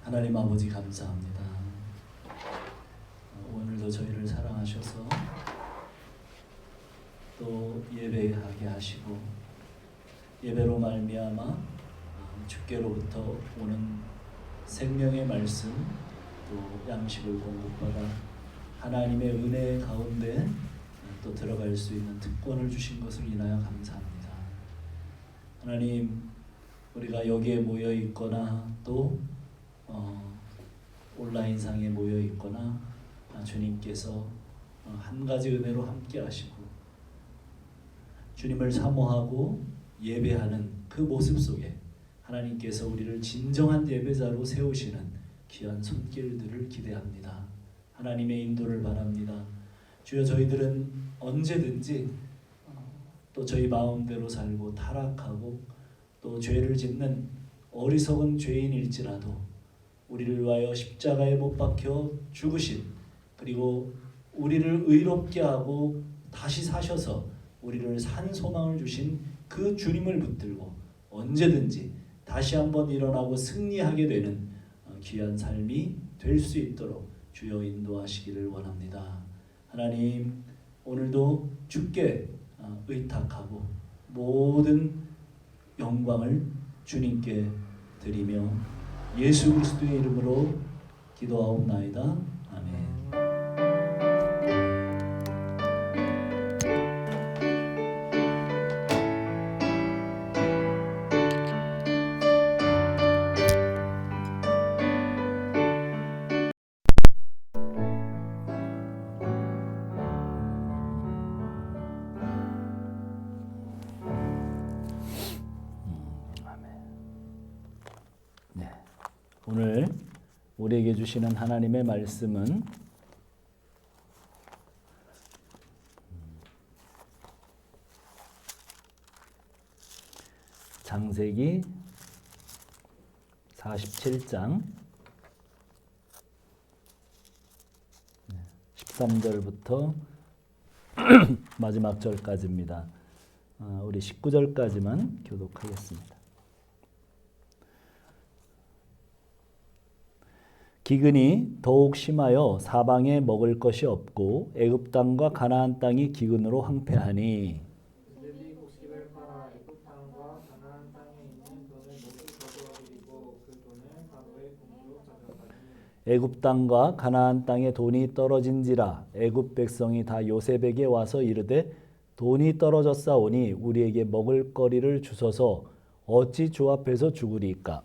하나님 아버지 감사합니다. 오늘도 저희를 사랑하셔서 또 예배하게 하시고 예배로 말미암아 주께로부터 오는 생명의 말씀 또 양식을 공급받아 하나님의 은혜 가운데 또 들어갈 수 있는 특권을 주신 것을 인하여 감사합니다. 하나님, 우리가 여기에 모여 있거나 또 온라인상에 모여 있거나 주님께서 한 가지 은혜로 함께 하시고 주님을 사모하고 예배하는 그 모습 속에 하나님께서 우리를 진정한 예배자로 세우시는 귀한 손길들을 기대합니다. 하나님의 인도를 바랍니다. 주여, 저희들은 언제든지 또 저희 마음대로 살고 타락하고 또 죄를 짓는 어리석은 죄인일지라도 우리를 위하여 십자가에 못 박혀 죽으신, 그리고 우리를 의롭게 하고 다시 사셔서 우리를 산 소망을 주신 그 주님을 붙들고 언제든지 다시 한번 일어나고 승리하게 되는 귀한 삶이 될 수 있도록 주여 인도하시기를 원합니다. 하나님, 오늘도 주께 의탁하고 모든 영광을 주님께 드리며 예수 그리스도의 이름으로 기도하옵나이다. 아멘. 오늘 우리에게 주시는 하나님의 말씀은 창세기 47장 13절부터 마지막 절까지입니다. 우리 19절까지만 교독하겠습니다. 기근이 더욱 심하여 사방에 먹을 것이 없고 애굽 땅과 가나안 땅이 기근으로 황폐하니 요셉이 곡식을 팔아 애굽 땅과 가나안 땅에 있는 돈을 모두 거두어들이고 그 돈을 바로의 궁으로 가져가니 애굽 땅과 가나안 땅에 돈이 떨어진지라 애굽 백성이 다 요셉에게 와서 이르되 돈이 떨어졌사오니 우리에게 먹을 거리를 주소서 어찌 주 앞에서 죽으리까.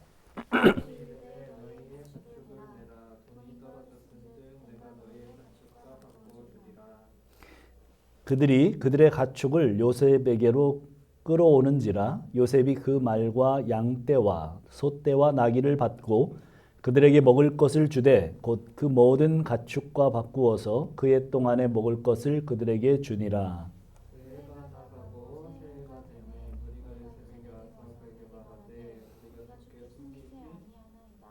그들이 그들의 가축을 요셉에게로 끌어오는지라 요셉이 그 말과 양떼와 소떼와 나귀를 받고 그들에게 먹을 것을 주되 곧 그 모든 가축과 바꾸어서 그해 동안에 먹을 것을 그들에게 주니라. 그해가 나가고 새해가 되매 무리가 요셉에게 와서 그에게 말하되 우리가 주께 숨기지 아니하나이다.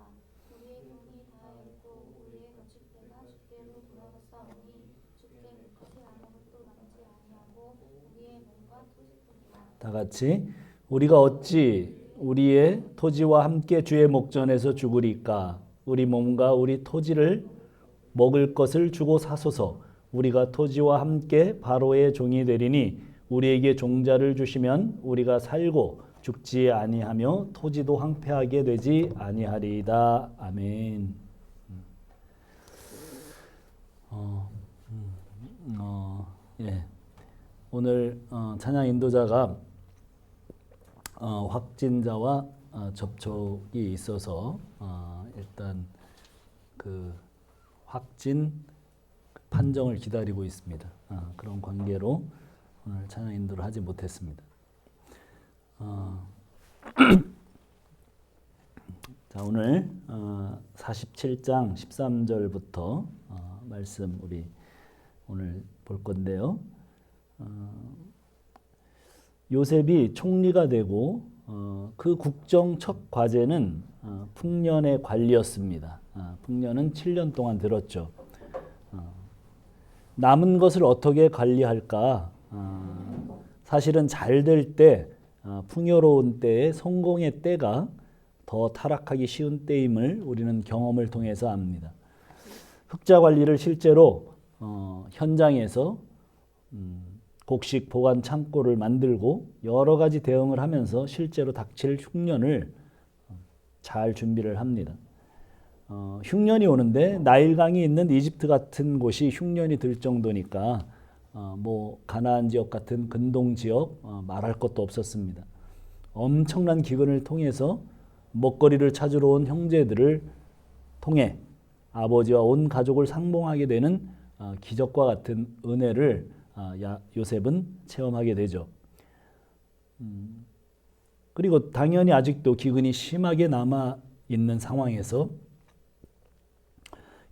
우리의 돈이 다 있고 우리의 가축대가 주께로 돌아갔사오니 주께 물 것이 아무것도 남지 아니하고 우리의 몸과 토지뿐이라. 다 같이 우리가 어찌 우리의 토지와 함께 주의 목전에서 죽으리까. 우리 몸과 우리 토지를 먹을 것을 주고 사소서. 우리가 토지와 함께 바로의 종이 되리니 우리에게 종자를 주시면 우리가 살고 죽지 아니하며 토지도 황폐하게 되지 아니하리이다. 아멘. 예. 오늘 찬양 인도자가 확진자와 접촉이 있어서 일단 그 확진 판정을 기다리고 있습니다. 그런 관계로 오늘 찬양 인도를 하지 못했습니다. 자, 오늘 47장 13절부터 말씀 우리 오늘 볼 건데요. 요셉이 총리가 되고 그 국정 첫 과제는 풍년의 관리였습니다. 풍년은 7년 동안 들었죠. 남은 것을 어떻게 관리할까? 사실은 잘 될 때, 풍요로운 때에 성공의 때가 더 타락하기 쉬운 때임을 우리는 경험을 통해서 압니다. 흑자 관리를 실제로 현장에서 곡식 보관 창고를 만들고 여러 가지 대응을 하면서 실제로 닥칠 흉년을 잘 준비를 합니다. 흉년이 오는데 나일강이 있는 이집트 같은 곳이 흉년이 들 정도니까 뭐 가나안 지역 같은 근동 지역 말할 것도 없었습니다. 엄청난 기근을 통해서 먹거리를 찾으러 온 형제들을 통해 아버지와 온 가족을 상봉하게 되는 기적과 같은 은혜를 요셉은 체험하게 되죠. 그리고 당연히 아직도 기근이 심하게 남아 있는 상황에서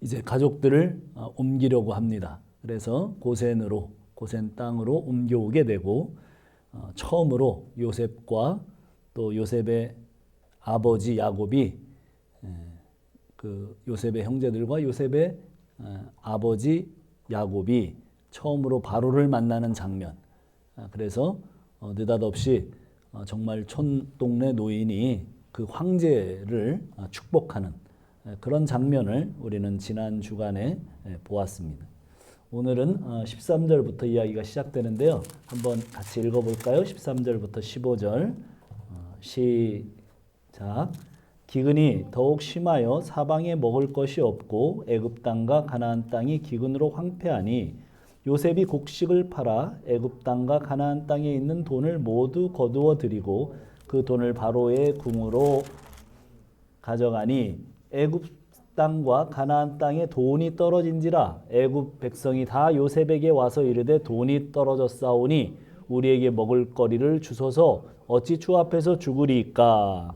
이제 가족들을 옮기려고 합니다. 그래서 고센 땅으로 옮겨오게 되고 처음으로 요셉과 또 요셉의 아버지 야곱이 그 요셉의 형제들과 요셉의 아버지 야곱이 처음으로 바로를 만나는 장면. 그래서 느닷없이 정말 촌동네 노인이 그 황제를 축복하는 그런 장면을 우리는 지난 주간에 보았습니다. 오늘은 13절부터 이야기가 시작되는데요. 한번 같이 읽어볼까요? 13절부터 15절 시작. 기근이 더욱 심하여 사방에 먹을 것이 없고 애굽 땅과 가나안 땅이 기근으로 황폐하니 요셉이 곡식을 팔아 애굽 땅과 가나안 땅에 있는 돈을 모두 거두어 들이고 그 돈을 바로의 궁으로 가져가니 애굽 땅과 가나안 땅에 돈이 떨어진지라 애굽 백성이 다 요셉에게 와서 이르되 돈이 떨어졌사오니 우리에게 먹을 거리를 주소서 어찌 주 앞에서 죽으리이까.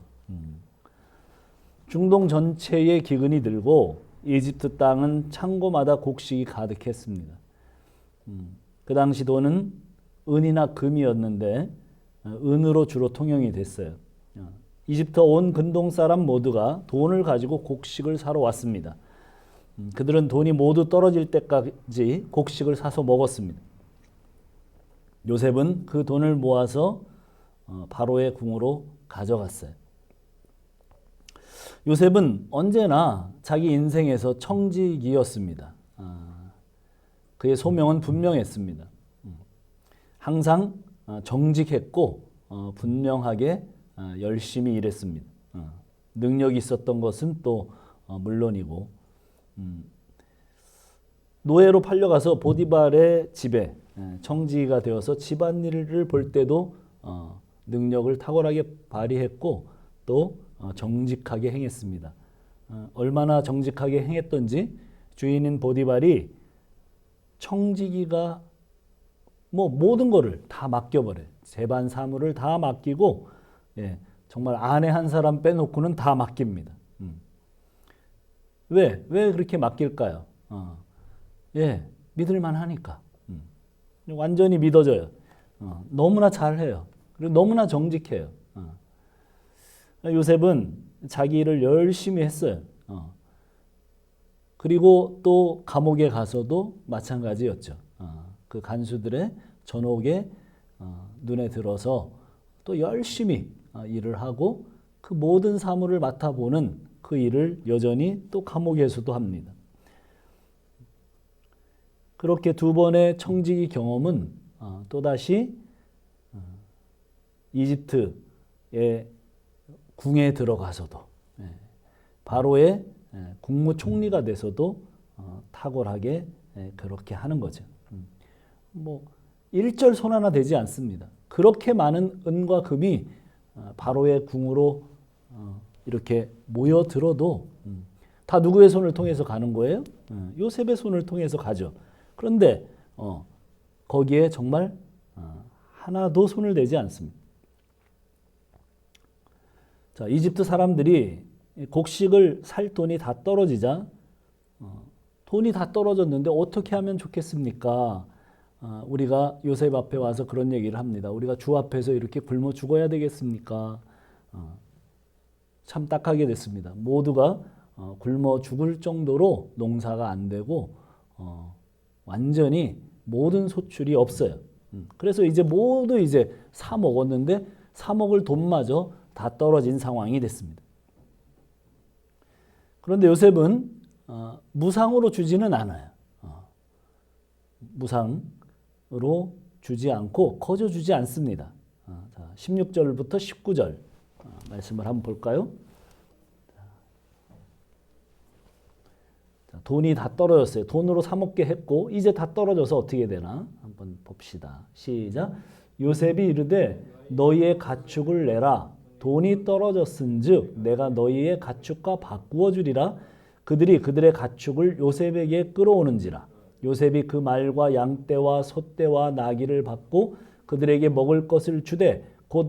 중동 전체에 기근이 들고 이집트 땅은 창고마다 곡식이 가득했습니다. 그 당시 돈은 은이나 금이었는데 은으로 주로 통용이 됐어요. 이집트 온 근동 사람 모두가 돈을 가지고 곡식을 사러 왔습니다. 그들은 돈이 모두 떨어질 때까지 곡식을 사서 먹었습니다. 요셉은 그 돈을 모아서 바로의 궁으로 가져갔어요. 요셉은 언제나 자기 인생에서 청직이었습니다. 그의 소명은 분명했습니다. 항상 정직했고 분명하게 열심히 일했습니다. 능력이 있었던 것은 또 물론이고 노예로 팔려가서 보디발의 집에 청지기가 되어서 집안일을 볼 때도 능력을 탁월하게 발휘했고 또 정직하게 행했습니다. 얼마나 정직하게 행했던지 주인인 보디발이 청지기가 뭐 모든 거를 다 맡겨버려요. 재반 사무를 다 맡기고 정말 아내 한 사람 빼놓고는 다 맡깁니다. 왜 그렇게 맡길까요? 믿을만 하니까. 완전히 믿어져요. 너무나 잘해요. 그리고 너무나 정직해요. 요셉은 자기 일을 열심히 했어요. 그리고 또 감옥에 가서도 마찬가지였죠. 그 간수들의 전옥에 눈에 들어서 또 열심히 일을 하고 그 모든 사무를 맡아보는 그 일을 여전히 또 감옥에서도 합니다. 그렇게 두 번의 청지기 경험은 또다시 이집트의 궁에 들어가서도 바로의 국무총리가 돼서도 탁월하게 그렇게 하는 거죠. 뭐 일절 손 하나 되지 않습니다. 그렇게 많은 은과 금이 바로의 궁으로 이렇게 모여들어도 다 누구의 손을 통해서 가는 거예요? 요셉의 손을 통해서 가죠. 그런데 거기에 정말 하나도 손을 대지 않습니다. 자, 이집트 사람들이 곡식을 살 돈이 다 떨어지자 돈이 다 떨어졌는데 어떻게 하면 좋겠습니까? 우리가 요셉 앞에 와서 그런 얘기를 합니다. 우리가 주 앞에서 이렇게 굶어 죽어야 되겠습니까? 참 딱하게 됐습니다. 모두가 굶어 죽을 정도로 농사가 안 되고 완전히 모든 소출이 없어요. 그래서 이제 모두 이제 사 먹었는데 사 먹을 돈마저 다 떨어진 상황이 됐습니다. 그런데 요셉은 무상으로 주지는 않아요. 무상으로 주지 않고 거저 주지 않습니다. 자, 16절부터 19절 말씀을 한번 볼까요? 자, 돈이 다 떨어졌어요. 돈으로 사 먹게 했고 이제 다 떨어져서 어떻게 되나 한번 봅시다. 시작. 요셉이 이르되 너희의 가축을 내라. 돈이 떨어졌은즉 내가 너희의 가축과 바꾸어 주리라. 그들이 그들의 가축을 요셉에게 끌어오는지라. 요셉이 그 말과 양떼와 소떼와 나귀를 받고 그들에게 먹을 것을 주되 곧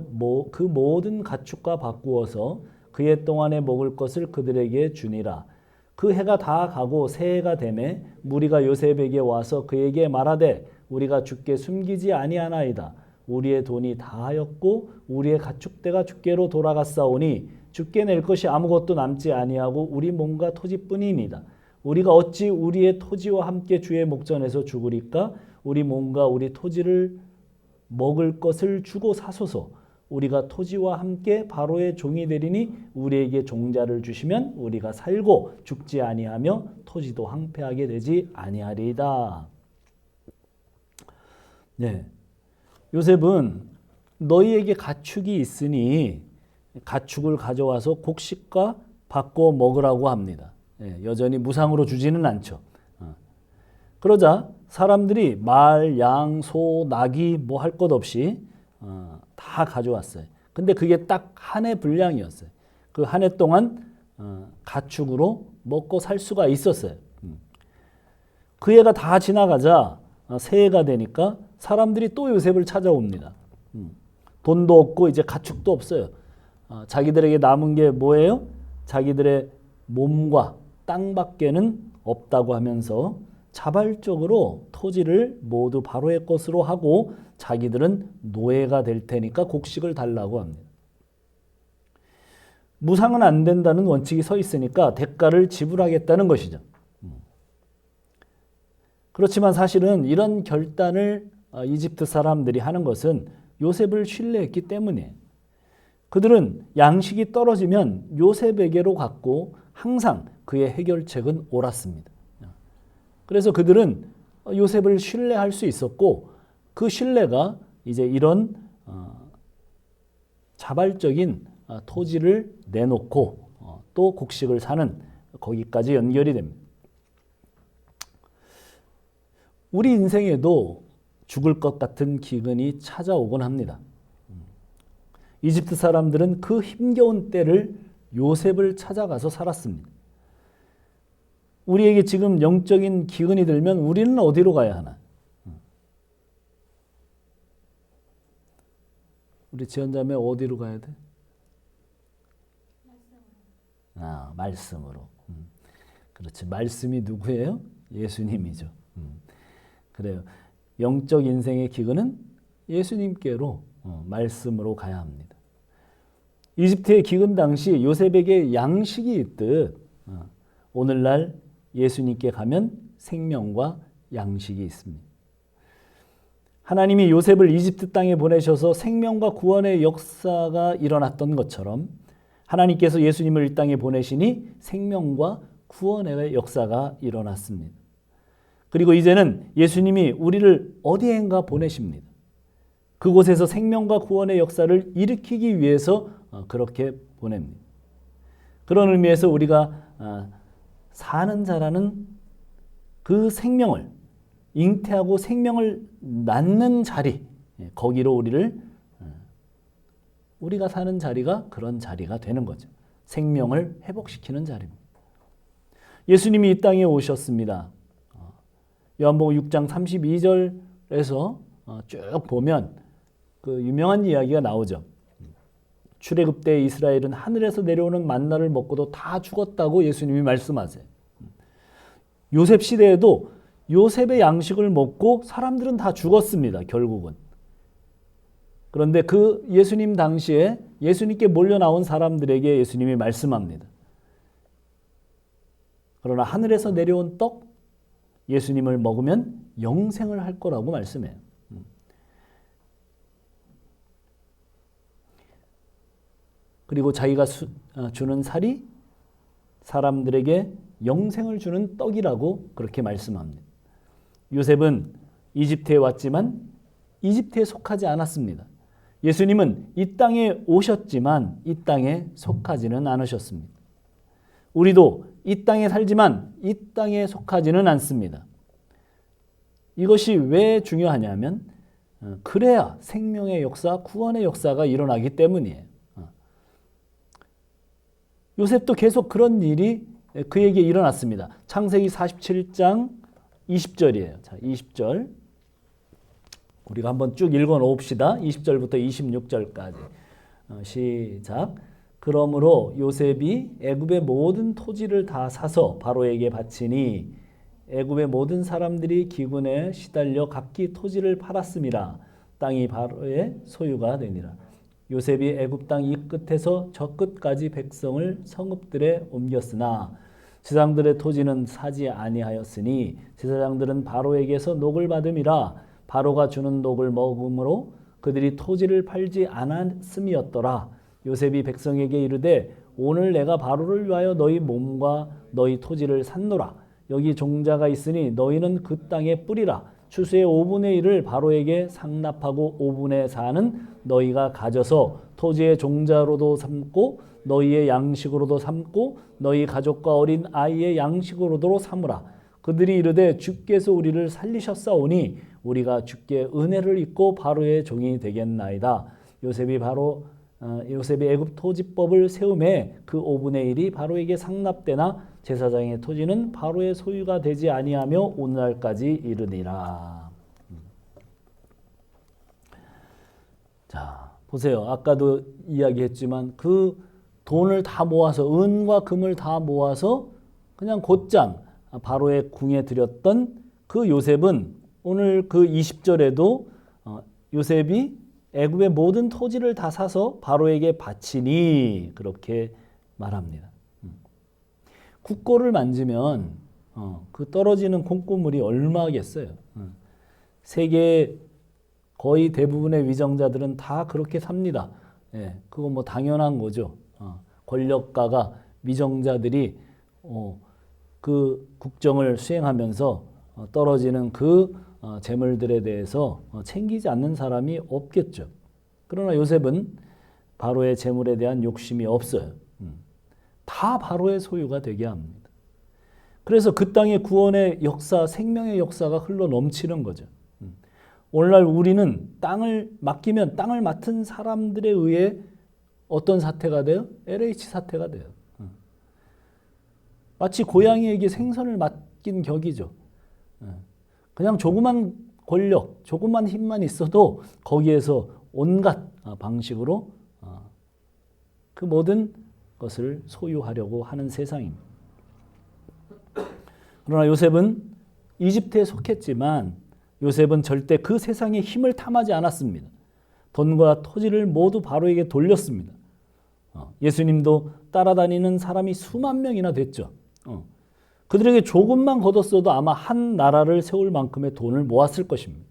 그 모든 가축과 바꾸어서 그해 동안에 먹을 것을 그들에게 주니라. 그 해가 다 가고 새해가 되매 무리가 요셉에게 와서 그에게 말하되 우리가 주께 숨기지 아니하나이다. 우리의 돈이 다하였고 우리의 가축대가 주께로 돌아갔사오니 주께 낼 것이 아무것도 남지 아니하고 우리 몸과 토지뿐이니이다. 우리가 어찌 우리의 토지와 함께 주의 목전에서 죽으리까? 우리 몸과 우리 토지를 먹을 것을 주고 사소서. 우리가 토지와 함께 바로의 종이 되리니 우리에게 종자를 주시면 우리가 살고 죽지 아니하며 토지도 황폐하게 되지 아니하리이다. 네. 요셉은 너희에게 가축이 있으니 가축을 가져와서 곡식과 바꿔 먹으라고 합니다. 여전히 무상으로 주지는 않죠. 그러자 사람들이 말, 양, 소, 나귀 뭐 할 것 없이 다 가져왔어요. 근데 그게 딱 한 해 분량이었어요. 그 한 해 동안 가축으로 먹고 살 수가 있었어요. 그 해가 다 지나가자 새해가 되니까 사람들이 또 요셉을 찾아옵니다. 돈도 없고 이제 가축도 없어요. 자기들에게 남은 게 뭐예요? 자기들의 몸과 땅밖에는 없다고 하면서 자발적으로 토지를 모두 바로의 것으로 하고 자기들은 노예가 될 테니까 곡식을 달라고 합니다. 무상은 안 된다는 원칙이 서 있으니까 대가를 지불하겠다는 것이죠. 그렇지만 사실은 이런 결단을 이집트 사람들이 하는 것은 요셉을 신뢰했기 때문이에요. 그들은 양식이 떨어지면 요셉에게로 갔고 항상 그의 해결책은 옳았습니다. 그래서 그들은 요셉을 신뢰할 수 있었고 그 신뢰가 이제 이런 자발적인 토지를 내놓고 또 곡식을 사는 거기까지 연결이 됩니다. 우리 인생에도 죽을 것 같은 기근이 찾아오곤 합니다. 이집트 사람들은 그 힘겨운 때를 요셉을 찾아가서 살았습니다. 우리에게 지금 영적인 기근이 들면 우리는 어디로 가야 하나? 우리 지연자매 어디로 가야 돼? 말씀으로. 그렇지. 말씀이 누구예요? 예수님이죠. 그래요. 영적 인생의 기근은 예수님께로 말씀으로 가야 합니다. 이집트의 기근 당시 요셉에게 양식이 있듯 오늘날 예수님께 가면 생명과 양식이 있습니다. 하나님이 요셉을 이집트 땅에 보내셔서 생명과 구원의 역사가 일어났던 것처럼 하나님께서 예수님을 이 땅에 보내시니 생명과 구원의 역사가 일어났습니다. 그리고 이제는 예수님이 우리를 어디엔가 보내십니다. 그곳에서 생명과 구원의 역사를 일으키기 위해서 그렇게 보냅니다. 그런 의미에서 우리가 사는 자라는 그 생명을 잉태하고 생명을 낳는 자리, 거기로 우리가 사는 자리가 그런 자리가 되는 거죠. 생명을 회복시키는 자리입니다. 예수님이 이 땅에 오셨습니다. 요한복음 6장 32절에서 쭉 보면 그 유명한 이야기가 나오죠. 출애굽 때 이스라엘은 하늘에서 내려오는 만나를 먹고도 다 죽었다고 예수님이 말씀하세요. 요셉 시대에도 요셉의 양식을 먹고 사람들은 다 죽었습니다. 결국은. 그런데 그 예수님 당시에 예수님께 몰려 나온 사람들에게 예수님이 말씀합니다. 그러나 하늘에서 내려온 떡 예수님을 먹으면 영생을 할 거라고 말씀해요. 그리고 자기가 주는 살이 사람들에게 영생을 주는 떡이라고 그렇게 말씀합니다. 요셉은 이집트에 왔지만 이집트에 속하지 않았습니다. 예수님은 이 땅에 오셨지만 이 땅에 속하지는 않으셨습니다. 우리도 이 땅에 살지만 이 땅에 속하지는 않습니다. 이것이 왜 중요하냐면 그래야 생명의 역사, 구원의 역사가 일어나기 때문이에요. 요셉도 계속 그런 일이 그에게 일어났습니다. 창세기 47장 20절이에요. 자, 20절. 우리가 한번 쭉 읽어 놓읍시다. 20절부터 26절까지. 시작. 그러므로 요셉이 애굽의 모든 토지를 다 사서 바로에게 바치니 애굽의 모든 사람들이 기근에 시달려 각기 토지를 팔았음이라. 땅이 바로의 소유가 되니라. 요셉이 애굽 땅 이 끝에서 저 끝까지 백성을 성읍들에 옮겼으나 제사장들의 토지는 사지 아니하였으니 제사장들은 바로에게서 녹을 받음이라. 바로가 주는 녹을 먹음으로 그들이 토지를 팔지 않았음이었더라. 요셉이 백성에게 이르되 오늘 내가 바로를 위하여 너희 몸과 너희 토지를 샀노라. 여기 종자가 있으니 너희는 그 땅에 뿌리라. 추수의 5분의 1을 바로에게 상납하고 5분의 4는 너희가 가져서 토지의 종자로도 삼고 너희의 양식으로도 삼고 너희 가족과 어린 아이의 양식으로도 삼으라. 그들이 이르되 주께서 우리를 살리셨사오니 우리가 주께 은혜를 입고 바로의 종이 되겠나이다. 요셉이 애굽 토지법을 세우매 그 5분의 1이 바로에게 상납되나 제사장의 토지는 바로의 소유가 되지 아니하며 오늘날까지 이르니라. 자, 보세요. 아까도 이야기했지만 그 돈을 다 모아서 은과 금을 다 모아서 그냥 곧장 바로의 궁에 들였던 그 요셉은 오늘 그 20절에도 요셉이 애굽의 모든 토지를 다 사서 바로에게 바치니 그렇게 말합니다. 국고를 만지면 그 떨어지는 콩고물이 얼마겠어요. 세계 거의 대부분의 위정자들은 다 그렇게 삽니다. 예, 그거 뭐 당연한 거죠. 권력가가 위정자들이 그 국정을 수행하면서 떨어지는 그 재물들에 대해서 챙기지 않는 사람이 없겠죠. 그러나 요셉은 바로의 재물에 대한 욕심이 없어요. 다 바로의 소유가 되게 합니다. 그래서 그 땅의 구원의 역사, 생명의 역사가 흘러 넘치는 거죠. 오늘날 우리는 땅을 맡기면 땅을 맡은 사람들에 의해 어떤 사태가 돼요? LH 사태가 돼요. 마치 고양이에게 생선을 맡긴 격이죠. 그냥 조그만 권력, 조그만 힘만 있어도 거기에서 온갖 방식으로 그 모든 것을 소유하려고 하는 세상입니다. 그러나 요셉은 이집트에 속했지만 요셉은 절대 그 세상의 힘을 탐하지 않았습니다. 돈과 토지를 모두 바로에게 돌렸습니다. 예수님도 따라다니는 사람이 수만 명이나 됐죠. 그들에게 조금만 걷었어도 아마 한 나라를 세울 만큼의 돈을 모았을 것입니다.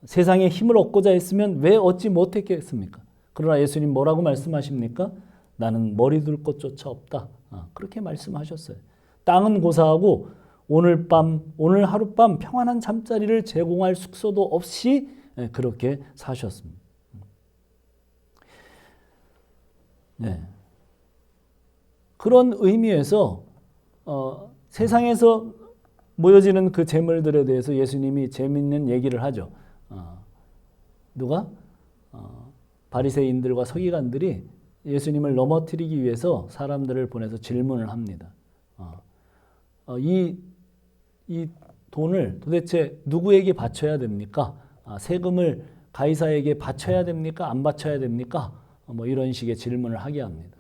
세상에 힘을 얻고자 했으면 왜 얻지 못했겠습니까? 그러나 예수님 뭐라고 말씀하십니까? 나는 머리 둘 것조차 없다. 그렇게 말씀하셨어요. 땅은 고사하고 오늘 하룻밤 평안한 잠자리를 제공할 숙소도 없이 그렇게 사셨습니다. 네. 그런 의미에서 세상에서 모여지는 그 재물들에 대해서 예수님이 재밌는 얘기를 하죠. 누가? 바리새인들과 서기관들이 예수님을 넘어뜨리기 위해서 사람들을 보내서 질문을 합니다. 이 돈을 도대체 누구에게 바쳐야 됩니까? 세금을 가이사에게 바쳐야 됩니까? 안 바쳐야 됩니까? 뭐 이런 식의 질문을 하게 합니다.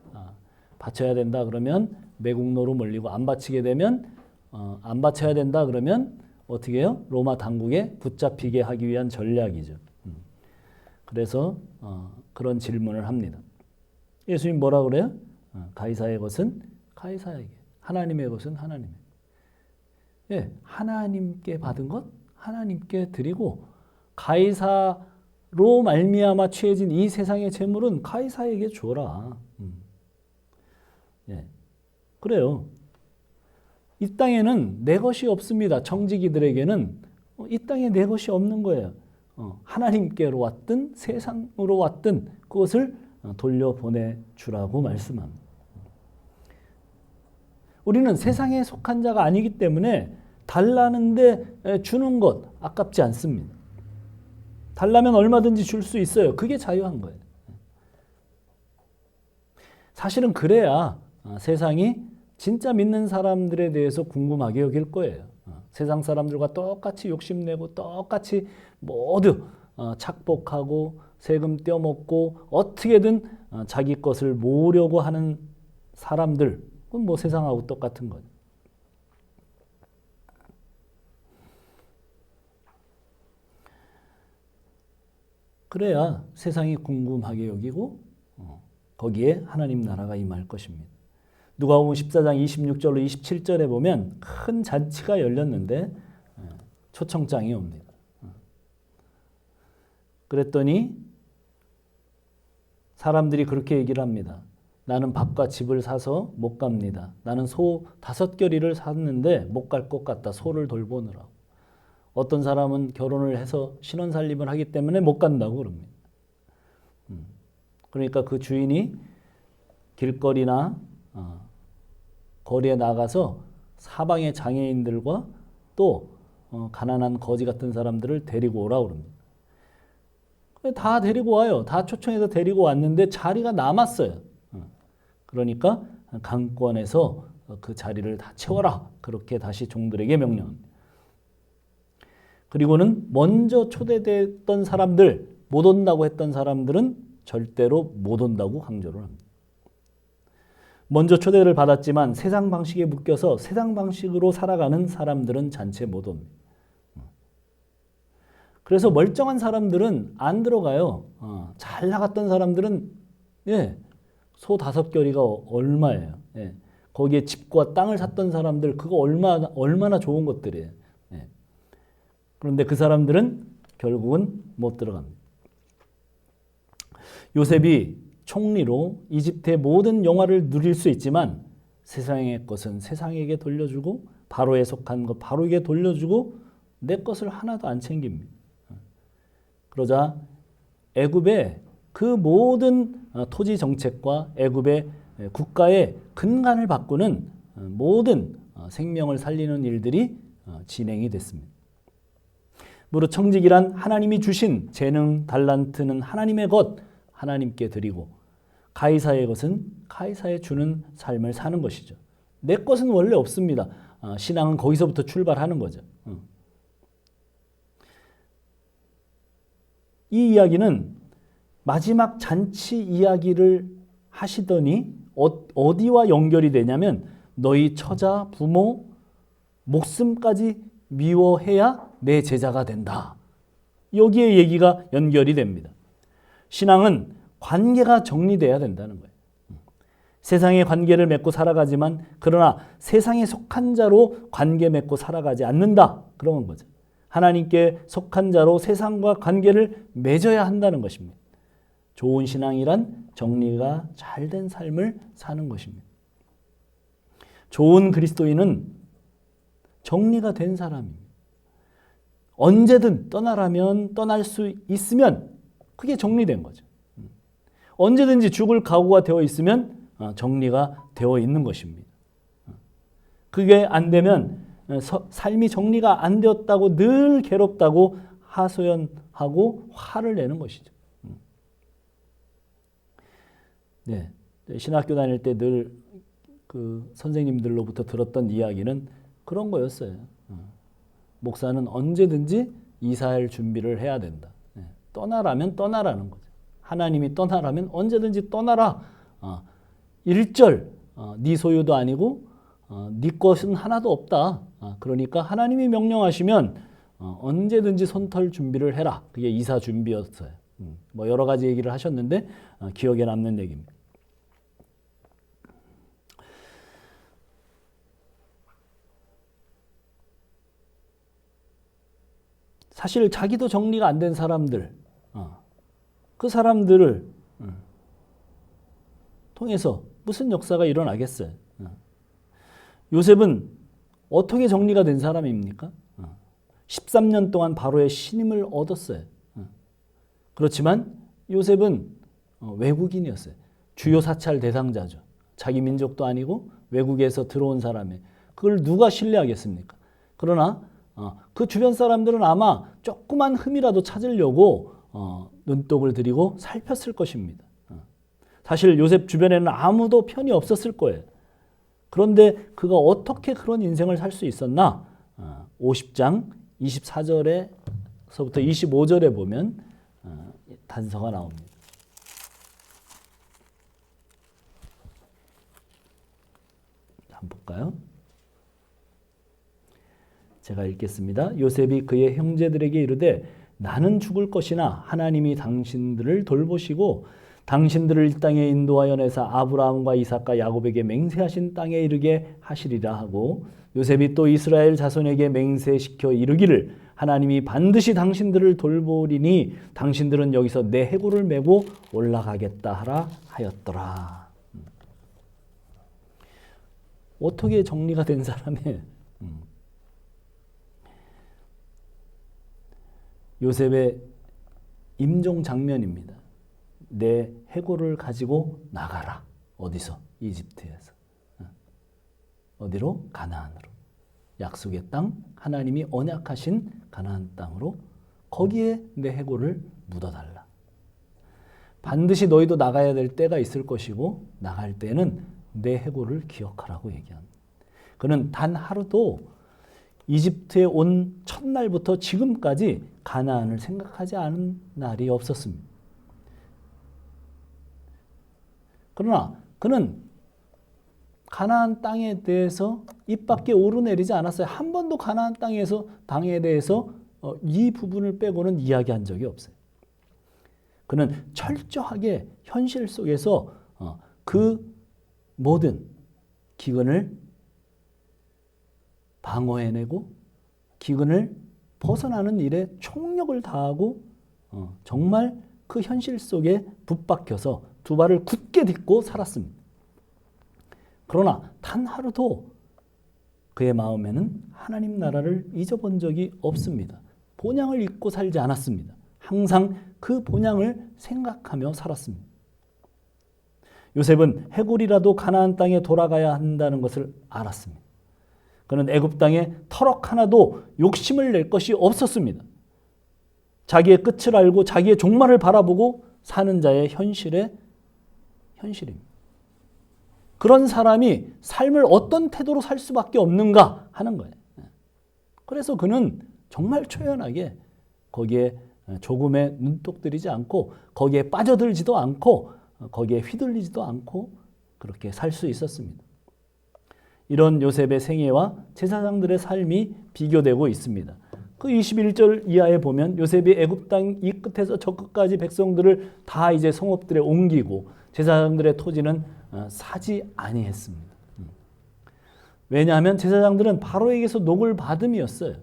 바쳐야 된다 그러면 매국노로 몰리고 안 바치게 되면 안 바쳐야 된다 그러면 어떻게 해요? 로마 당국에 붙잡히게 하기 위한 전략이죠. 그래서 그런 질문을 합니다. 예수님 뭐라 그래요? 가이사의 것은 가이사에게, 하나님의 것은 하나님에게. 예, 하나님께 받은 것 하나님께 드리고 가이사로 말미암아 취해진 이 세상의 재물은 가이사에게 줘라. 예. 그래요. 이 땅에는 내 것이 없습니다. 청지기들에게는 이 땅에 내 것이 없는 거예요. 하나님께로 왔든 세상으로 왔든 그것을 돌려보내 주라고 말씀합니다. 우리는 세상에 속한 자가 아니기 때문에 달라는데 주는 것 아깝지 않습니다. 달라면 얼마든지 줄 수 있어요. 그게 자유한 거예요. 사실은 그래야 세상이 진짜 믿는 사람들에 대해서 궁금하게 여길 거예요. 세상 사람들과 똑같이 욕심내고 똑같이 모두 착복하고 세금 떼어먹고 어떻게든 자기 것을 모으려고 하는 사람들, 그건 뭐 세상하고 똑같은 거죠. 그래야 세상이 궁금하게 여기고 거기에 하나님 나라가 임할 것입니다. 누가복음 14장 26절로 27절에 보면 큰 잔치가 열렸는데 초청장이 옵니다. 그랬더니 사람들이 그렇게 얘기를 합니다. 나는 밥과 집을 사서 못 갑니다. 나는 소 5겨리를 샀는데 못 갈 것 같다. 소를 돌보느라고. 어떤 사람은 결혼을 해서 신혼살림을 하기 때문에 못 간다고 그럽니다. 그러니까 그 주인이 길거리나 거리에 나가서 사방의 장애인들과 또 가난한 거지 같은 사람들을 데리고 오라고 그럽니다. 다 데리고 와요. 다 초청해서 데리고 왔는데 자리가 남았어요. 그러니까 강권에서 그 자리를 다 채워라. 그렇게 다시 종들에게 명령합니다. 그리고는 먼저 초대됐던 사람들, 못 온다고 했던 사람들은 절대로 못 온다고 강조를 합니다. 먼저 초대를 받았지만 세상 방식에 묶여서 세상 방식으로 살아가는 사람들은 잔치에 못 옵니다. 그래서 멀쩡한 사람들은 안 들어가요. 잘 나갔던 사람들은 소 5겨리가 얼마예요. 거기에 집과 땅을 샀던 사람들 그거 얼마나 좋은 것들이에요. 그런데 그 사람들은 결국은 못 들어갑니다. 요셉이 총리로 이집트의 모든 영화를 누릴 수 있지만 세상의 것은 세상에게 돌려주고 바로에 속한 것 바로에게 돌려주고 내 것을 하나도 안 챙깁니다. 그러자 애굽의 그 모든 토지 정책과 애굽의 국가의 근간을 바꾸는 모든 생명을 살리는 일들이 진행이 됐습니다. 무릇 청지기란 하나님이 주신 재능, 달란트는 하나님의 것, 하나님께 드리고 가이사의 것은 가이사에 주는 삶을 사는 것이죠. 내 것은 원래 없습니다. 신앙은 거기서부터 출발하는 거죠. 이 이야기는 마지막 잔치 이야기를 하시더니 어디와 연결이 되냐면 너희 처자, 부모, 목숨까지 미워해야 내 제자가 된다. 여기에 얘기가 연결이 됩니다. 신앙은 관계가 정리돼야 된다는 거예요. 세상의 관계를 맺고 살아가지만 그러나 세상에 속한 자로 관계 맺고 살아가지 않는다. 그런 거죠. 하나님께 속한 자로 세상과 관계를 맺어야 한다는 것입니다. 좋은 신앙이란 정리가 잘된 삶을 사는 것입니다. 좋은 그리스도인은 정리가 된 사람입니다. 언제든 떠나라면 떠날 수 있으면 그게 정리된 거죠. 언제든지 죽을 각오가 되어 있으면 정리가 되어 있는 것입니다. 그게 안 되면 삶이 정리가 안 되었다고 늘 괴롭다고 하소연하고 화를 내는 것이죠. 네, 신학교 다닐 때 늘 그 선생님들로부터 들었던 이야기는 그런 거였어요. 목사는 언제든지 이사할 준비를 해야 된다. 떠나라면 떠나라는 거죠. 하나님이 떠나라면 언제든지 떠나라. 일절 네 소유도 아니고 네 것은 하나도 없다. 그러니까 하나님이 명령하시면 언제든지 손털 준비를 해라. 그게 이사 준비였어요. 뭐 여러 가지 얘기를 하셨는데 기억에 남는 얘기입니다. 사실 자기도 정리가 안 된 사람들, 그 사람들을 통해서 무슨 역사가 일어나겠어요. 요셉은 어떻게 정리가 된 사람입니까? 13년 동안 바로의 신임을 얻었어요. 그렇지만 요셉은 외국인이었어요. 주요 사찰 대상자죠. 자기 민족도 아니고 외국에서 들어온 사람에 그걸 누가 신뢰하겠습니까? 그러나 그 주변 사람들은 아마 조그만 흠이라도 찾으려고 눈독을 들이고 살폈을 것입니다. 사실 요셉 주변에는 아무도 편이 없었을 거예요. 그런데 그가 어떻게 그런 인생을 살 수 있었나? 50장 24절에서부터 25절에 보면 단서가 나옵니다. 한번 볼까요? 제가 읽겠습니다. 요셉이 그의 형제들에게 이르되 나는 죽을 것이나 하나님이 당신들을 돌보시고 당신들을 이 땅에 인도하여 내사 아브라함과 이삭과 야곱에게 맹세하신 땅에 이르게 하시리라 하고 요셉이 또 이스라엘 자손에게 맹세시켜 이르기를 하나님이 반드시 당신들을 돌보리니 당신들은 여기서 내 해골을 메고 올라가겠다 하라 하였더라. 어떻게 정리가 된 사람의 요셉의 임종 장면입니다. 내 해골을 가지고 나가라. 어디서? 이집트에서. 어디로? 가나안으로. 약속의 땅, 하나님이 언약하신 가나안 땅으로 거기에 내 해골을 묻어달라. 반드시 너희도 나가야 될 때가 있을 것이고 나갈 때는 내 해골을 기억하라고 얘기합니다. 그는 단 하루도 이집트에 온 첫날부터 지금까지 가나안을 생각하지 않은 날이 없었습니다. 그러나 그는 가나안 땅에 대해서 입 밖에 오르내리지 않았어요. 한 번도 가나안 땅에 대해서 이 부분을 빼고는 이야기한 적이 없어요. 그는 철저하게 현실 속에서 그 모든 기근을 방어해내고 기근을 벗어나는 일에 총력을 다하고 정말 그 현실 속에 붙박혀서 두 발을 굳게 딛고 살았습니다. 그러나 단 하루도 그의 마음에는 하나님 나라를 잊어본 적이 없습니다. 본향을 잊고 살지 않았습니다. 항상 그 본향을 생각하며 살았습니다. 요셉은 해골이라도 가나안 땅에 돌아가야 한다는 것을 알았습니다. 그는 애굽 땅에 터럭 하나도 욕심을 낼 것이 없었습니다. 자기의 끝을 알고 자기의 종말을 바라보고 사는 자의 현실입니다. 그런 사람이 삶을 어떤 태도로 살 수밖에 없는가 하는 거예요. 그래서 그는 정말 초연하게 거기에 조금의 눈독 들이지 않고 거기에 빠져들지도 않고 거기에 휘둘리지도 않고 그렇게 살 수 있었습니다. 이런 요셉의 생애와 제사장들의 삶이 비교되고 있습니다. 그 21절 이하에 보면 요셉이 애굽 땅 이 끝에서 저 끝까지 백성들을 다 이제 성읍들에 옮기고 제사장들의 토지는 사지 아니했습니다. 왜냐하면 제사장들은 바로에게서 녹을 받음이었어요.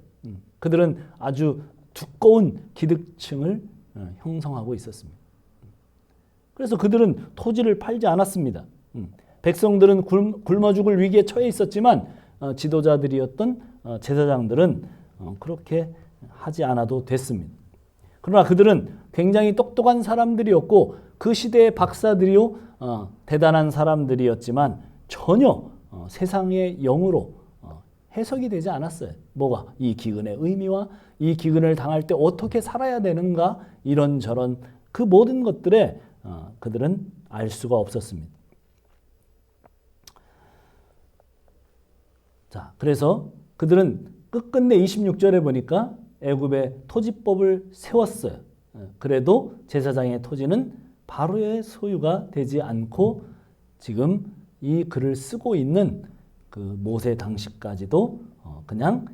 그들은 아주 두꺼운 기득층을 형성하고 있었습니다. 그래서 그들은 토지를 팔지 않았습니다. 백성들은 굶어 죽을 위기에 처해 있었지만 지도자들이었던 제사장들은 그렇게 하지 않아도 됐습니다. 그러나 그들은 굉장히 똑똑한 사람들이었고 그 시대의 박사들이요 대단한 사람들이었지만 전혀 세상의 영으로 해석이 되지 않았어요. 뭐가? 이 기근의 의미와 이 기근을 당할 때 어떻게 살아야 되는가 이런저런 그 모든 것들에 그들은 알 수가 없었습니다. 자, 그래서 그들은 끝끝내 26절에 보니까 애굽의 토지법을 세웠어요. 그래도 제사장의 토지는 바로의 소유가 되지 않고 지금 이 글을 쓰고 있는 그 모세 당시까지도 그냥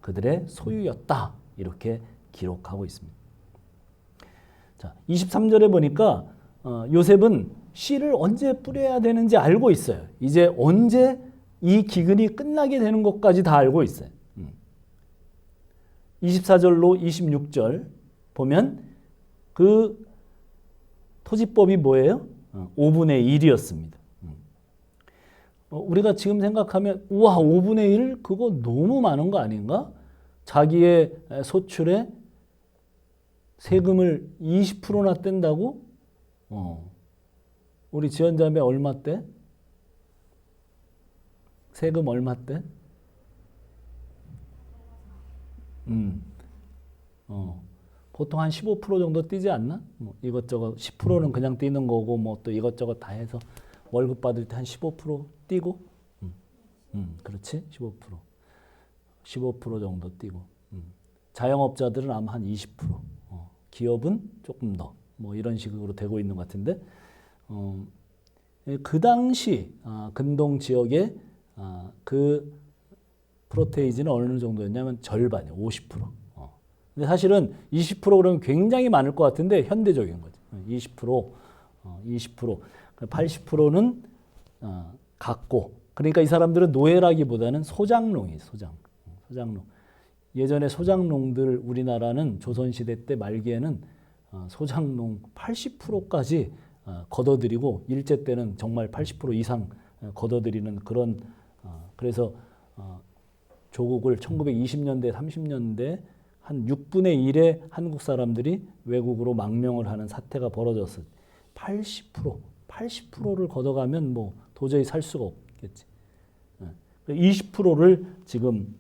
그들의 소유였다 이렇게 기록하고 있습니다. 자, 23절에 보니까 요셉은 씨를 언제 뿌려야 되는지 알고 있어요. 이제 언제 이 기근이 끝나게 되는 것까지 다 알고 있어요. 24절로 26절 보면 그 토지법이 뭐예요? 5분의 1이었습니다. 우리가 지금 생각하면 우와 5분의 1 그거 너무 많은 거 아닌가? 자기의 소출에 세금을 20%나 뗀다고? 우리 지원자매 얼마 떼? 세금 얼마 떼? 보통 한 15% 정도 떼지 않나? 뭐 이것저것 10%는 그냥 떼는 거고 뭐 또 이것저것 다 해서 월급 받을 때 한 15% 떼고, 그렇지? 15% 정도 떼고, 자영업자들은 아마 한 20%, 기업은 조금 더, 뭐 이런 식으로 되고 있는 것 같은데, 그 당시 근동 지역의 그 프로테이지는 어느 정도였냐면 절반이에요, 50%. 근데 사실은 20% 그러면 굉장히 많을 것 같은데 현대적인 거죠. 20%, 80%는 갖고, 그러니까 이 사람들은 노예라기보다는 소장농이에요. 소장농. 예전에 소장농들 우리나라는 조선시대 때 말기에는 소장농 80%까지 걷어들이고 일제 때는 정말 80% 이상 걷어들이는 그런, 그래서 조국을 1920년대 30년대 한 6분의 1의 한국 사람들이 외국으로 망명을 하는 사태가 벌어졌어요. 80%를 걷어가면 뭐 도저히 살 수가 없겠지. 20%를 지금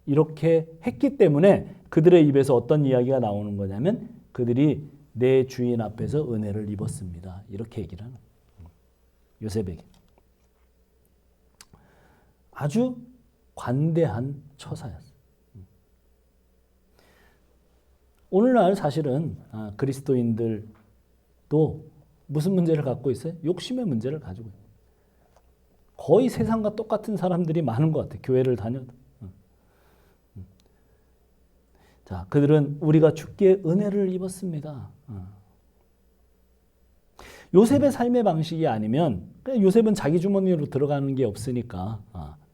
이렇게 했기 때문에 그들의 입에서 어떤 이야기가 나오는 거냐면 그들이 내 주인 앞에서 은혜를 입었습니다. 이렇게 얘기를 하는 거예요. 요셉에게. 아주 관대한 처사였어요. 오늘날 사실은 그리스도인들도 무슨 문제를 갖고 있어요? 욕심의 문제를 가지고 있어요. 거의 세상과 똑같은 사람들이 많은 것 같아요. 교회를 다녀도. 자, 그들은 우리가 주께 은혜를 입었습니다. 요셉의 삶의 방식이 아니면 그냥 요셉은 자기 주머니로 들어가는 게 없으니까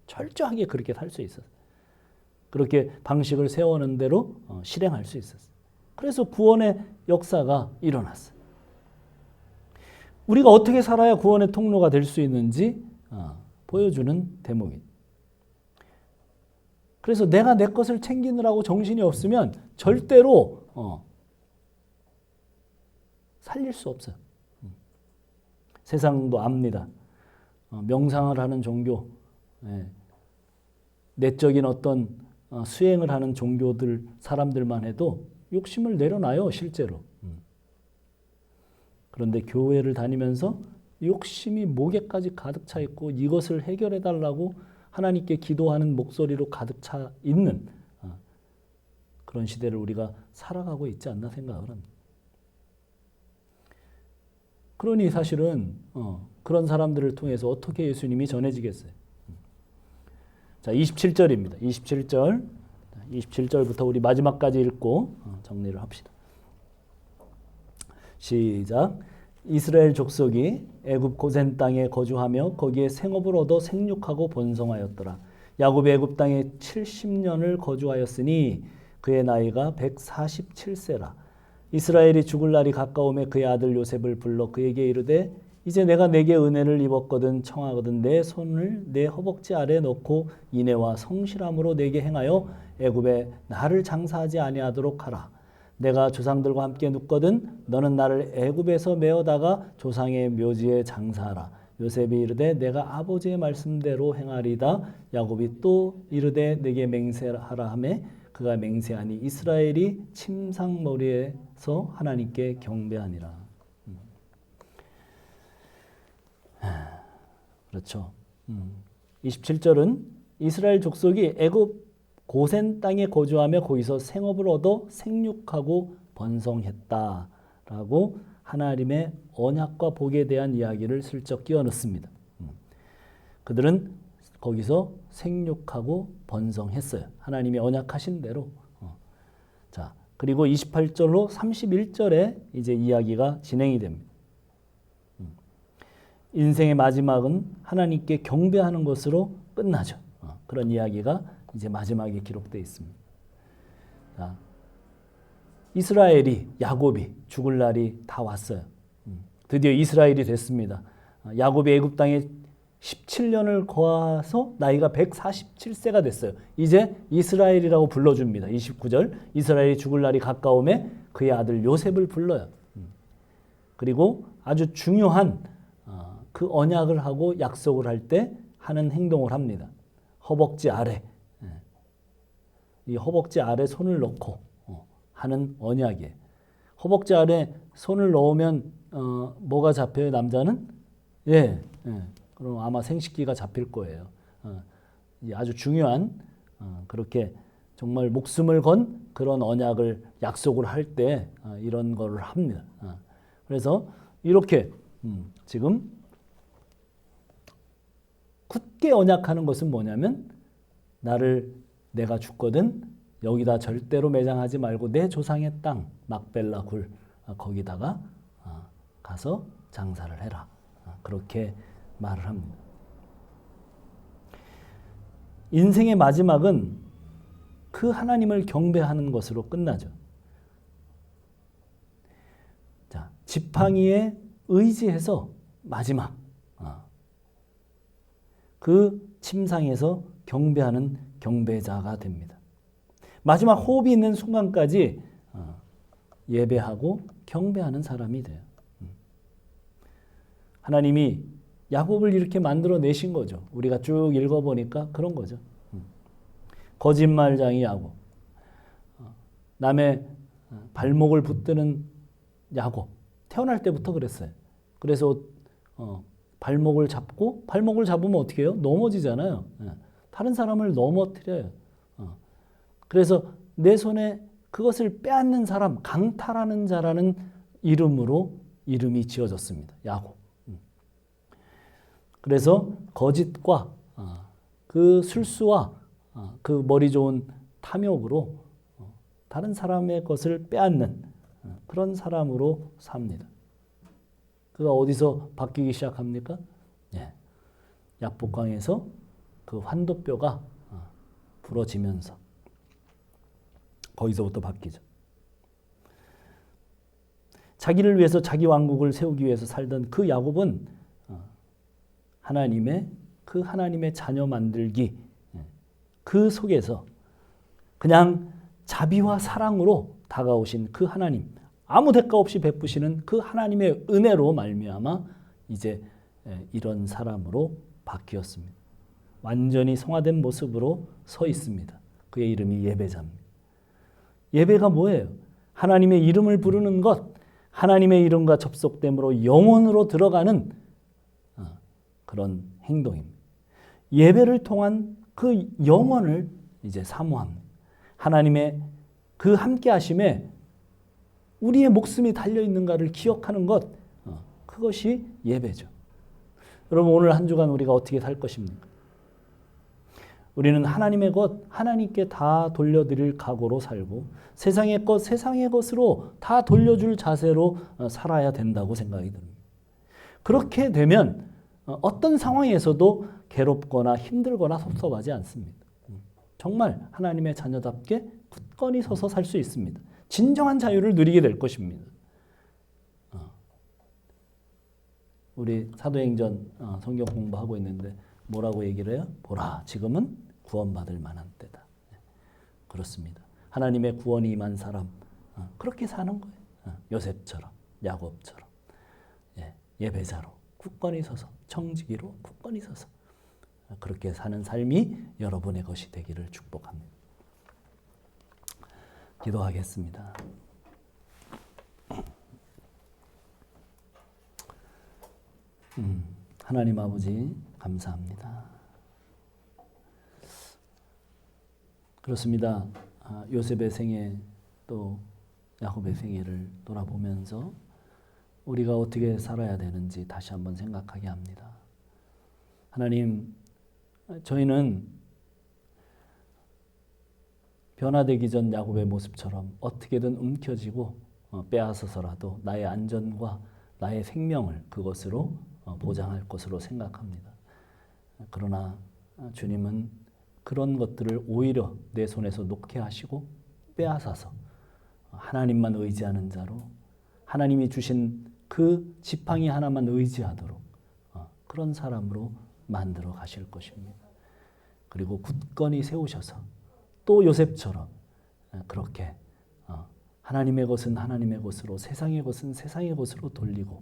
철저하게 그렇게 살 수 있었어요. 그렇게 방식을 세워놓은 대로 실행할 수 있었어요. 그래서 구원의 역사가 일어났어요. 우리가 어떻게 살아야 구원의 통로가 될 수 있는지 보여주는 대목입니다. 그래서 내가 내 것을 챙기느라고 정신이 없으면 절대로 살릴 수 없어요. 세상도 압니다. 명상을 하는 종교, 내적인 어떤 수행을 하는 종교들 사람들만 해도 욕심을 내려놔요, 실제로. 그런데 교회를 다니면서 욕심이 목에까지 가득 차 있고 이것을 해결해 달라고 하나님께 기도하는 목소리로 가득 차 있는 그런 시대를 우리가 살아가고 있지 않나 생각을 합니다. 그러니 사실은 그런 사람들을 통해서 어떻게 예수님이 전해지겠어요? 자, 27절입니다. 27절부터 우리 마지막까지 읽고 정리를 합시다. 시작. 이스라엘 족속이 애굽 고센 땅에 거주하며 거기에 생업을 얻어 생육하고 번성하였더라. 야곱이 애굽 땅에 70년을 거주하였으니 그의 나이가 147세라. 이스라엘이 죽을 날이 가까우매 그의 아들 요셉을 불러 그에게 이르되 이제 내가 내게 은혜를 입었거든 청하거든 내 손을 내 허벅지 아래 넣고 인애와 성실함으로 내게 행하여 애굽에 나를 장사하지 아니하도록 하라. 내가 조상들과 함께 눕거든 너는 나를 애굽에서 메어다가 조상의 묘지에 장사하라. 요셉이 이르되 내가 아버지의 말씀대로 행하리다. 야곱이 또 이르되 내게 맹세하라 하매 그가 맹세하니 이스라엘이 침상머리에서 하나님께 경배하니라. 그렇죠. 27절은 이스라엘 족속이 애굽 고센 땅에 거주하며 거기서 생업을 얻어 생육하고 번성했다라고 하나님의 언약과 복에 대한 이야기를 슬쩍 끼워 넣습니다. 그들은 거기서 생육하고 번성했어요. 하나님이 언약하신 대로. 자, 그리고 28절로 31절에 이제 이야기가 진행이 됩니다. 인생의 마지막은 하나님께 경배하는 것으로 끝나죠. 그런 이야기가 이제 마지막에 기록되어 있습니다. 자, 이스라엘이 야곱이 죽을 날이 다 왔어요. 드디어 이스라엘이 됐습니다. 야곱이 애굽 땅에 17년을 거하서 나이가 147세가 됐어요. 이제 이스라엘이라고 불러줍니다. 29절 이스라엘이 죽을 날이 가까움에 그의 아들 요셉을 불러요. 그리고 아주 중요한 그 언약을 하고 약속을 할 때 하는 행동을 합니다. 허벅지 아래, 이 허벅지 아래 손을 넣고 하는 언약이에요. 허벅지 아래 손을 넣으면 뭐가 잡혀요? 남자는? 예. 그럼 아마 생식기가 잡힐 거예요. 아주 중요한 그렇게 정말 목숨을 건 그런 언약을 약속을 할 때 이런 거를 합니다. 그래서 이렇게 지금 굳게 언약하는 것은 뭐냐면 내가 죽거든 여기다 절대로 매장하지 말고 내 조상의 땅 막벨라 굴 거기다가 가서 장사를 해라. 그렇게 말을 합니다. 인생의 마지막은 그 하나님을 경배하는 것으로 끝나죠. 자, 지팡이에 의지해서 마지막 그 침상에서 경배하는 경배자가 됩니다. 마지막 호흡이 있는 순간까지 예배하고 경배하는 사람이 돼요. 하나님이 야곱을 이렇게 만들어내신 거죠. 우리가 쭉 읽어보니까 그런 거죠. 거짓말장이 야곱, 남의 발목을 붙드는 야곱, 태어날 때부터 그랬어요. 그래서 발목을 잡으면 어떻게 해요? 넘어지잖아요. 다른 사람을 넘어뜨려요. 그래서 내 손에 그것을 빼앗는 사람, 강탈하는 자라는 이름으로 이름이 지어졌습니다. 야곱. 그래서 거짓과 그 술수와 그 머리 좋은 탐욕으로 다른 사람의 것을 빼앗는 그런 사람으로 삽니다. 그가 어디서 바뀌기 시작합니까? 예. 약복강에서 그 환도뼈가 부러지면서 거기서부터 바뀌죠. 자기를 위해서 자기 왕국을 세우기 위해서 살던 그 야곱은 하나님의 자녀 만들기 그 속에서 그냥 자비와 사랑으로 다가오신 그 하나님, 아무 대가 없이 베푸시는 그 하나님의 은혜로 말미암아 이제 이런 사람으로 바뀌었습니다. 완전히 성화된 모습으로 서 있습니다. 그의 이름이 예배자입니다. 예배가 뭐예요? 하나님의 이름을 부르는 것, 하나님의 이름과 접속됨으로 영혼으로 들어가는 그런 행동입니다. 예배를 통한 그 영혼을 이제 사모합니다. 하나님의 그 함께 하심에 우리의 목숨이 달려있는가를 기억하는 것, 그것이 예배죠. 여러분 오늘 한 주간 우리가 어떻게 살 것입니까? 우리는 하나님의 것 하나님께 다 돌려드릴 각오로 살고 세상의 것 세상의 것으로 다 돌려줄 자세로 살아야 된다고 생각이 듭니다. 그렇게 되면 어떤 상황에서도 괴롭거나 힘들거나 섭섭하지 않습니다. 정말 하나님의 자녀답게 굳건히 서서 살 수 있습니다. 진정한 자유를 누리게 될 것입니다. 우리 사도행전 성경 공부하고 있는데 뭐라고 얘기를 해요? 보라, 지금은 구원받을 만한 때다. 그렇습니다. 하나님의 구원이 임한 사람 그렇게 사는 거예요. 요셉처럼, 야곱처럼 예배자로 굳건히 서서, 청지기로 굳건히 서서 그렇게 사는 삶이 여러분의 것이 되기를 축복합니다. 기도하겠습니다. 하나님 아버지 감사합니다. 그렇습니다. 요셉의 생애 또 야곱의 생애를 돌아보면서 우리가 어떻게 살아야 되는지 다시 한번 생각하게 합니다. 하나님, 저희는 변화되기 전 야곱의 모습처럼 어떻게든 움켜쥐고 빼앗아서라도 나의 안전과 나의 생명을 그것으로 보장할 것으로 생각합니다. 그러나 주님은 그런 것들을 오히려 내 손에서 놓게 하시고 빼앗아서 하나님만 의지하는 자로 하나님이 주신 그 지팡이 하나만 의지하도록 그런 사람으로 만들어 가실 것입니다. 그리고 굳건히 세우셔서 또 요셉처럼 그렇게 하나님의 것은 하나님의 것으로 세상의 것은 세상의 것으로 돌리고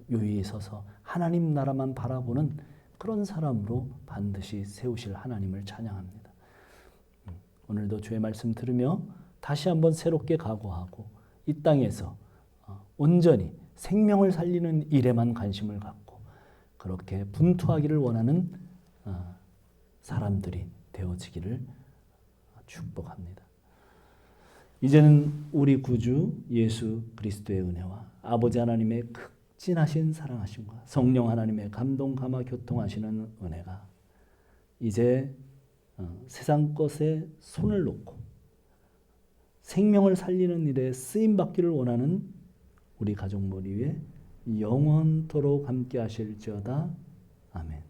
유의에 서서 하나님 나라만 바라보는 그런 사람으로 반드시 세우실 하나님을 찬양합니다. 오늘도 주의 말씀 들으며 다시 한번 새롭게 각오하고 이 땅에서 온전히 생명을 살리는 일에만 관심을 갖고 그렇게 분투하기를 원하는 사람들이 되어지기를 축복합니다. 이제는 우리 구주 예수 그리스도의 은혜와 아버지 하나님의 극진하신 사랑하심과 성령 하나님의 감동 감화 교통하시는 은혜가 이제 세상 것에 손을 놓고 생명을 살리는 일에 쓰임 받기를 원하는 우리 가족 머리 위에 영원토록 함께 하실지어다. 아멘.